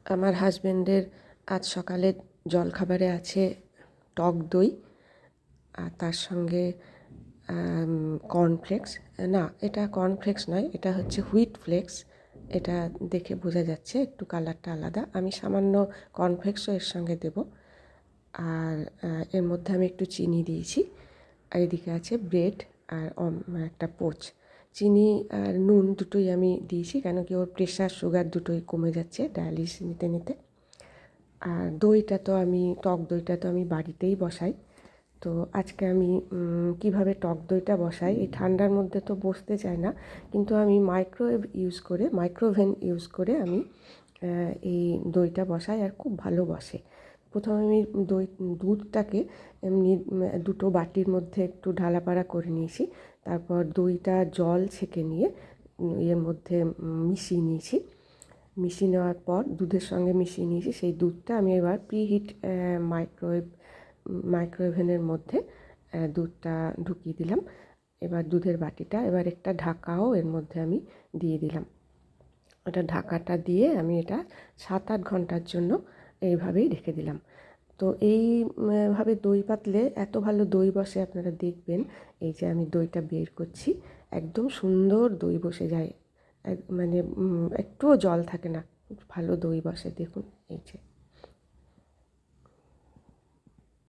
আমার হাজবেন্ডের আজ সকালের জলখাবারে আছে টক দই, আর তার সঙ্গে কর্নফ্লেক্স। না, এটা কর্নফ্লেক্স নয়, এটা হচ্ছে হুইট ফ্লেক্স। এটা দেখে বোঝা যাচ্ছে একটু কালারটা আলাদা। আমি সামান্য কর্নফ্লেক্সও এর সঙ্গে দেব। আর এর মধ্যে আমি একটু চিনি দিয়েছি। আর এদিকে আছে ব্রেড আর একটা পোচ। চিনি আর নুন দুটোই আমি দিয়েছি, কেন কি ওর প্রেশার সুগার দুটোই কমে যাচ্ছে ডায়ালিসিস নিতে নিতে। আর দইটা তো আমি টক দইটা তো আমি বাড়িতেই বসাই। তো আজকে আমি কিভাবে টক দইটা বসাই, এই ঠান্ডার মধ্যে তো বসতে চায় না, কিন্তু আমি মাইক্রোওভেন ইউজ করে আমি এই দইটা বসাই, আর খুব ভালো বসে। প্রথমে আমি দুধটাকে এমনি দুটো বাটির মধ্যে একটু ঢালাপাড়া করে নিয়েছি। তারপর দইটা জল ছেঁকে নিয়ে এর মধ্যে মিশিয়ে নেওয়ার পর দুধের সঙ্গে মিশিয়ে নিয়েছি। সেই দুধটা আমি এবার প্রিহিট মাইক্রোওভেনের মধ্যে দুধটা ঢুকিয়ে দিলাম। এবার দুধের বাটিটা, এবার একটা ঢাকাও এর মধ্যে আমি দিয়ে দিলাম। ওটা ঢাকাটা দিয়ে আমি এটা 7-8 ঘন্টার জন্য এইভাবেই রেখে দিলাম। তো এইভাবে দই পাতলে এত ভালো দই বসে, আপনারা দেখবেন। এই যে আমি দইটা বের করছি, একদম সুন্দর দই বসে যায়, মানে একটুও জল থাকে না, ভালো দই বসে, দেখুন এই যে।